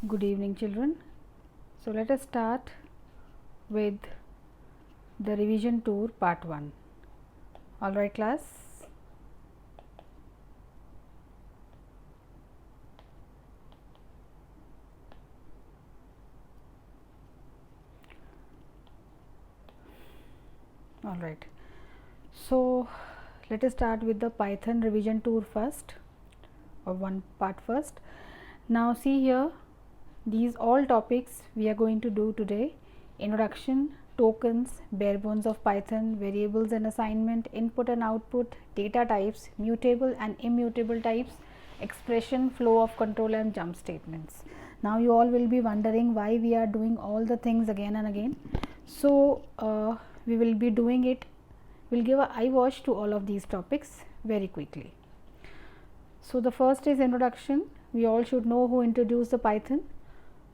Good evening, children. So let us start with the revision tour part 1. All right, class. All right. So let us start with the Python revision tour first, or one part first. Now see here, these all topics we are going to do today: introduction, tokens, bare bones of Python, variables and assignment, input and output, data types, mutable and immutable types, expression, flow of control and jump statements. Now you all will be wondering why we are doing all the things again and again. So we will be doing it, we'll give a eye wash to all of these topics very quickly. So the first is introduction. We all should know who introduced the Python.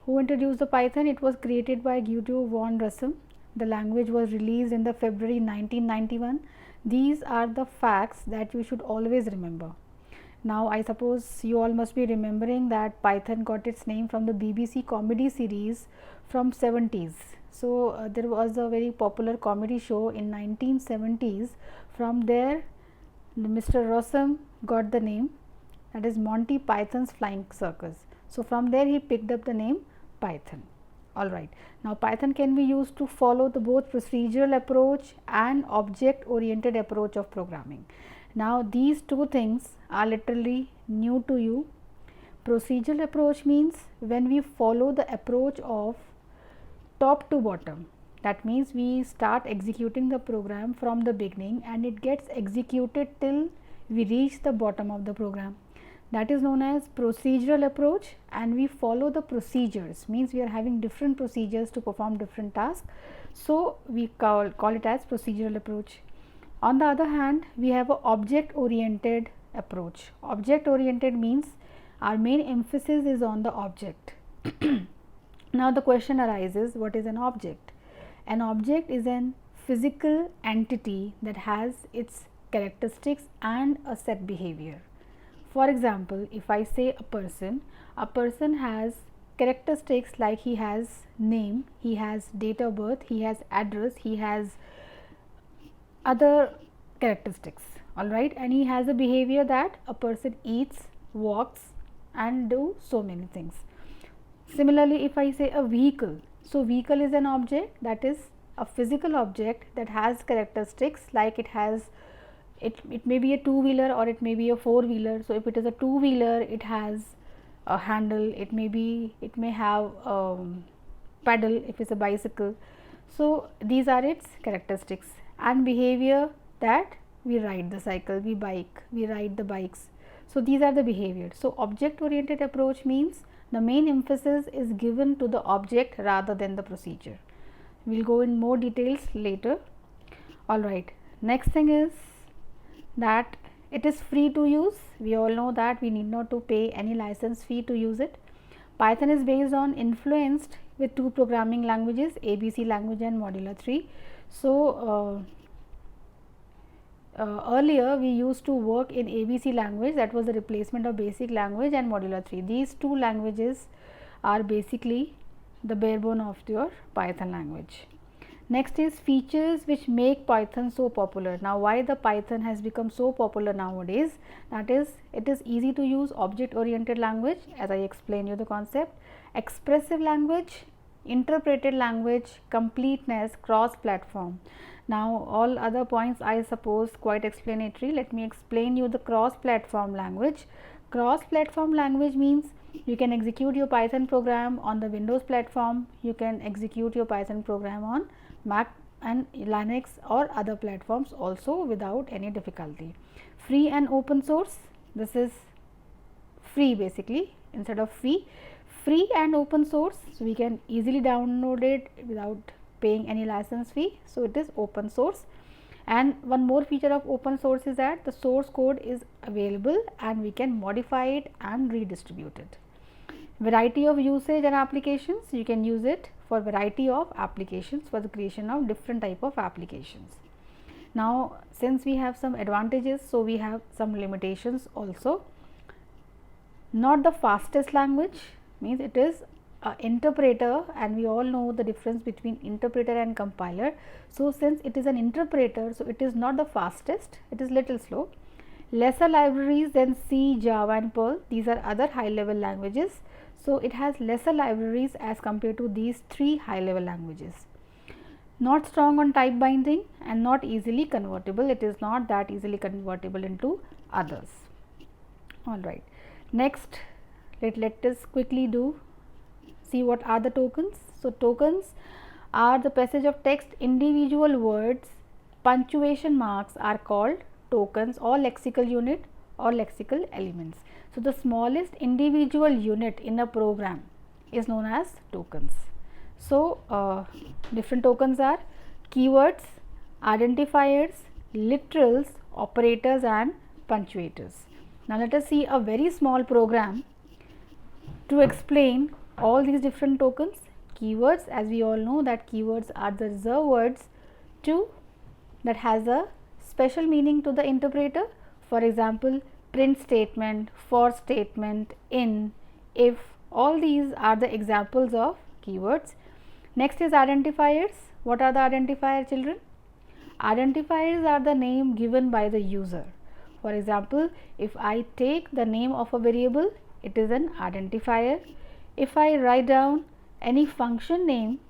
Who introduced the Python? It was created by Guido von Rossum. The language was released in the February 1991. These are the facts that you should always remember. Now I suppose you all must be remembering that Python got its name from the BBC comedy series from 70s. So there was a very popular comedy show in 1970s. From there Mr. Rossum got the name, that is Monty Python's Flying Circus. So from there he picked up the name Python. All right. Now Python can be used to follow the both procedural approach and object oriented approach of programming. Now these two things are literally new to you. Procedural approach means when we follow the approach of top to bottom. That means we start executing the program from the beginning and it gets executed till we reach the bottom of the program. That is known as procedural approach, and we follow the procedures, means we are having different procedures to perform different tasks. So we call it as procedural approach. On the other hand, we have a object oriented approach. Object oriented means our main emphasis is on the object. Now the question arises, what is an object? An object is an physical entity that has its characteristics and a set behavior. For example, if I say a person has characteristics like he has name, he has date of birth, he has address, he has other characteristics, all right, and he has a behavior that a person eats, walks and do so many things. Similarly, if I say a vehicle, so vehicle is an object, that is a physical object that has characteristics like it has it may be a two-wheeler or it may be a four-wheeler. So if it is a two-wheeler, it has a handle, it may have pedal if it's a bicycle. So these are its characteristics and behavior, that we ride the cycle, we ride the bikes. So these are the behaviors. So object oriented approach means the main emphasis is given to the object rather than the procedure. We will go in more details later. All right, next thing is that it is free to use. We all know that we need not to pay any license fee to use it. Python is based on influenced with two programming languages, ABC language and Modular 3. So earlier we used to work in ABC language, that was the replacement of basic language, and Modular 3. These two languages are basically the bare bone of your Python language. Next is features which make Python so popular. Now why the Python has become so popular nowadays? That is, it is easy to use object oriented language, as I explained you the concept, expressive language, interpreted language, completeness, cross platform. Now all other points I suppose quite explanatory. Let me explain you the cross platform language. Cross platform language means you can execute your Python program on the Windows platform, you can execute your Python program on Mac and Linux or other platforms also without any difficulty. Free and open source, this is free basically instead of fee. Free and open source, so we can easily download it without paying any license fee. So it is open source. And one more feature of open source is that the source code is available and we can modify it and redistribute it. Variety of usage and applications, you can use it for variety of applications, for the creation of different type of applications. Now since we have some advantages, so we have some limitations also. Not the fastest language, means it is interpreter, and we all know the difference between interpreter and compiler. So, since it is an interpreter, so it is not the fastest, it is little slow. Lesser libraries than C, Java and Perl, these are other high level languages. So, it has lesser libraries as compared to these 3 high level languages. Not strong on type binding and not easily convertible, it is not that easily convertible into others. Alright. Next, let us quickly see what are the tokens. So, tokens are the passage of text, individual words, punctuation marks are called tokens or lexical unit or lexical elements. So, the smallest individual unit in a program is known as tokens. So, different tokens are keywords, identifiers, literals, operators and punctuators. Now, let us see a very small program to explain all these different tokens. Keywords, as we all know that keywords are the reserved words that has a special meaning to the interpreter. For example, print statement, for statement, in, if, all these are the examples of keywords. Next is identifiers. What are the identifier, children? Identifiers are the name given by the user. For example, if I take the name of a variable, it is an identifier. If I write down any function name,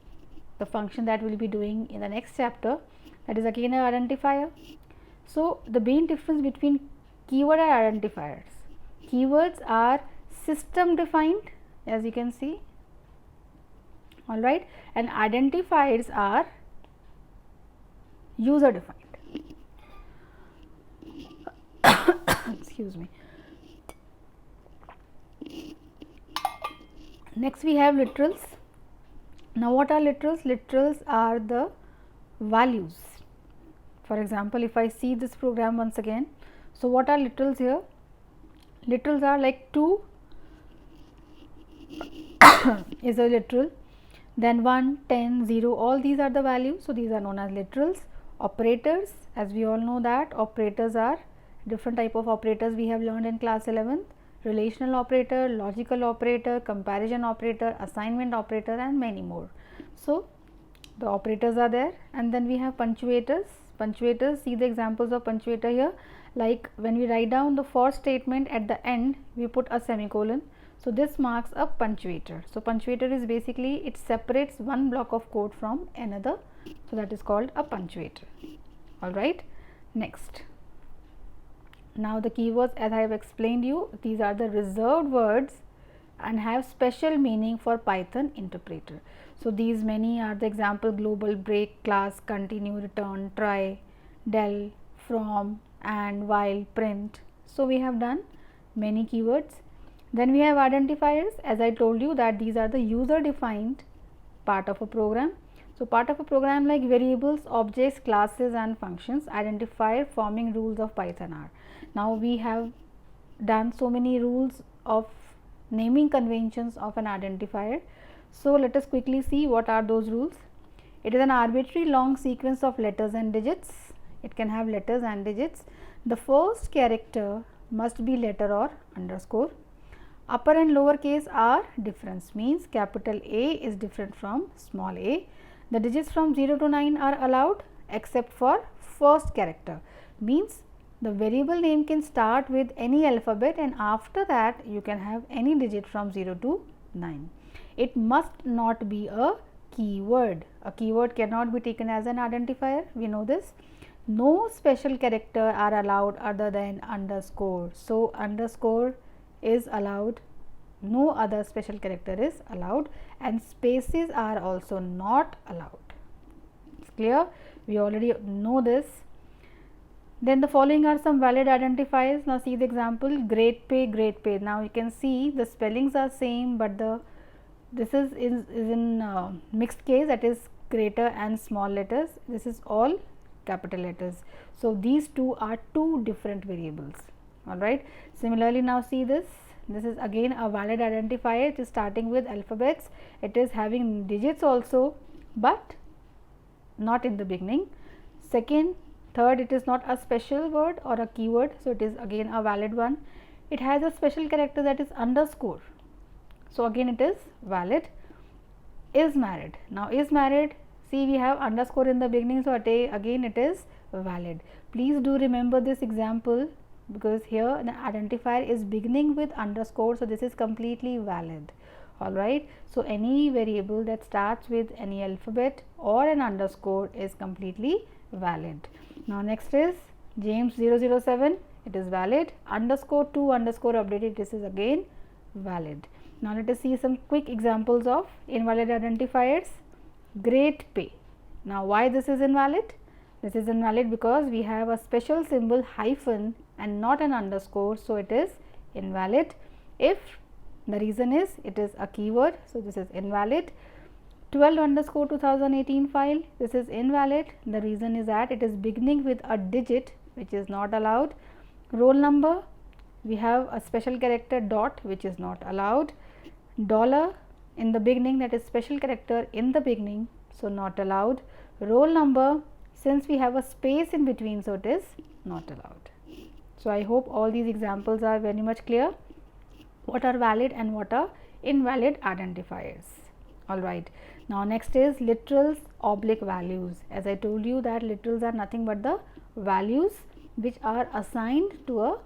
the function that we will be doing in the next chapter, that is again an identifier. So, the main difference between keyword and identifiers. Keywords are system defined, as you can see, alright, and identifiers are user defined. Excuse me. Next we have literals. Now, what are literals? Literals are the values. For example, if I see this program once again, so what are literals here? Literals are like 2 is a literal, then 1, 10, 0, all these are the values. So, these are known as literals. Operators, as we all know that operators are different type of operators we have learned in class 11th. Relational operator, logical operator, comparison operator, assignment operator and many more. So, the operators are there, and then we have punctuators. Punctuators, see the examples of punctuator here, like when we write down the for statement at the end, we put a semicolon. So, this marks a punctuator. So, punctuator is basically it separates one block of code from another. So, that is called a punctuator. Alright. Next. Now, the keywords, as I have explained you, these are the reserved words and have special meaning for Python interpreter. So, these many are the example: global, break, class, continue, return, try, del, from, and, while, print. So, we have done many keywords. Then we have identifiers, as I told you that these are the user defined part of a program. So, part of a program like variables, objects, classes and functions. Identifier forming rules of Python are. Now, we have done so many rules of naming conventions of an identifier. So, let us quickly see what are those rules. It is an arbitrary long sequence of letters and digits. It can have letters and digits. The first character must be letter or underscore. Upper and lower case are difference, means capital A is different from small a. The digits from 0 to 9 are allowed except for first character, means the variable name can start with any alphabet and after that you can have any digit from 0 to 9. It must not be a keyword. A keyword cannot be taken as an identifier, we know this. No special character are allowed other than underscore. So, underscore is allowed, no other special character is allowed, and spaces are also not allowed. It's clear? We already know this. Then the following are some valid identifiers. Now, see the example: great pay, great pay. Now, you can see the spellings are same, but this is in mixed case, that is greater and small letters. This is all capital letters. So, these two are two different variables. Alright. Similarly, now see this. This is again a valid identifier. It is starting with alphabets. It is having digits also, but not in the beginning. Second, third, it is not a special word or a keyword. So, it is again a valid one. It has a special character, that is underscore. So, again it is valid. is married. Now is married, see we have underscore in the beginning, so again it is valid. Please do remember this example, because here the identifier is beginning with underscore, so this is completely valid. Alright, so any variable that starts with any alphabet or an underscore is completely valid. Now next is James 007, it is valid. Underscore 2 underscore updated, this is again valid. Now let us see some quick examples of invalid identifiers. Great pay. Now why this is invalid? This is invalid because we have a special symbol hyphen and not an underscore, so it is invalid. If the reason is it is a keyword, so this is invalid. 12 underscore 2018 file, this is invalid. The reason is that it is beginning with a digit, which is not allowed. Roll number, we have a special character dot, which is not allowed. Dollar in the beginning, that is special character in the beginning, so not allowed. Roll number, since we have a space in between, so it is not allowed. So I hope all these examples are very much clear, what are valid and what are invalid identifiers. Alright, now next is literals oblique values. As I told you that literals are nothing but the values which are assigned to a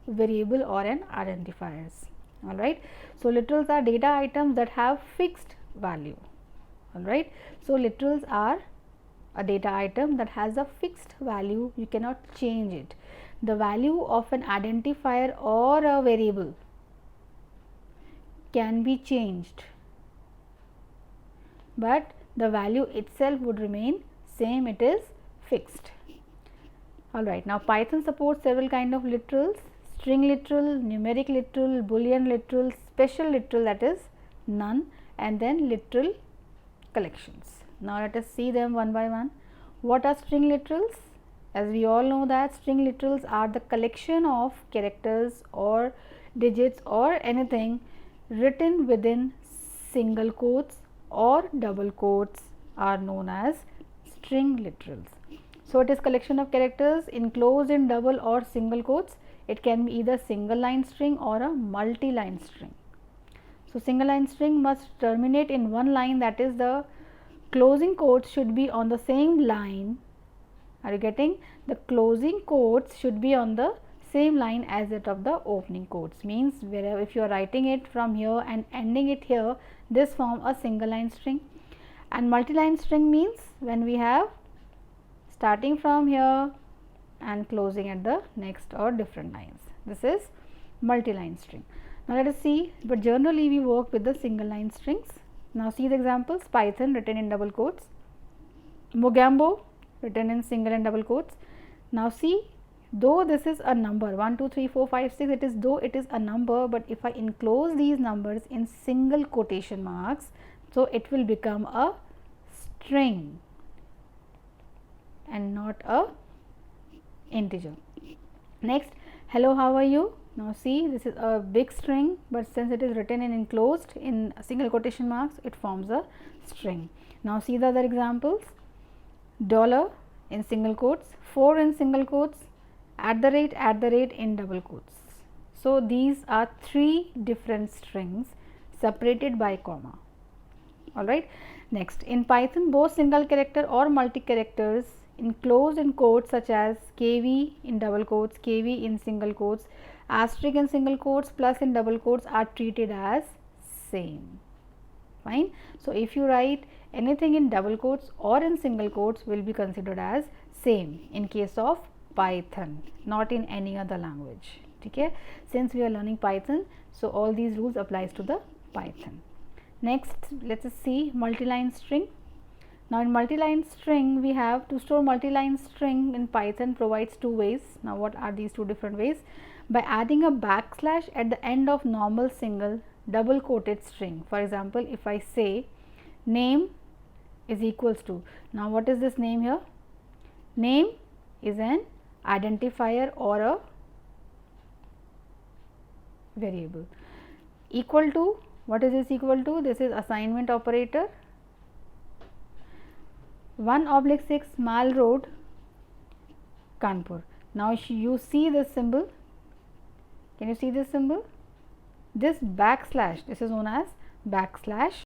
variable or an identifiers. Alright, so literals are data items that have fixed value. Alright, so literals are a data item that has a fixed value, you cannot change it. The value of an identifier or a variable can be changed, but the value itself would remain same, it is fixed. Alright, now Python supports several kind of literals: string literal, numeric literal, boolean literal, special literal, that is none, and then literal collections. Now let us see them one by one. What are string literals? As we all know that string literals are the collection of characters or digits or anything written within single quotes or double quotes are known as string literals. So it is collection of characters enclosed in double or single quotes. It can be either single line string or a multi-line string. So single line string must terminate in one line, that is the closing quotes should be on the same line. Are you getting? The closing quotes should be on the same line as that of the opening quotes. Means wherever, if you are writing it from here and ending it here, this form a single line string. And multi-line string means when we have starting from here and closing at the next or different lines. This is multi-line string. Now let us see, but generally we work with the single line strings. Now see the examples: Python written in double quotes, Mogambo written in single and double quotes. Now see, though this is a number 1 2 3 4 5 6, it is though it is a number, but if I enclose these numbers in single quotation marks, so it will become a string and not a integer. Next, hello, how are you? Now see, this is a big string, but since it is written and enclosed in single quotation marks, it forms a string. Now see the other examples: dollar in single quotes, 4 in single quotes, at the rate in double quotes. So these are 3 different strings separated by comma. Alright. Next, in Python, both single character or multi characters enclosed in quotes such as kv in double quotes, kv in single quotes, asterisk in single quotes, plus in double quotes are treated as same. Fine. So if you write anything in double quotes or in single quotes will be considered as same in case of Python, not in any other language. Okay. Since we are learning Python, so all these rules applies to the Python. Next, let us see multi-line string. Now in multi-line string, we have to store multi-line string in Python provides 2 ways. Now what are these 2 different ways? By adding a backslash at the end of normal single double quoted string. For example, if I say name is equals to, now what is this name here? Name is an identifier or a variable. Equal to, what is this equal to? This is assignment operator. 1/6 Mall Road, Kanpur. Now you see this symbol. Can you see this symbol? This backslash, this is known as backslash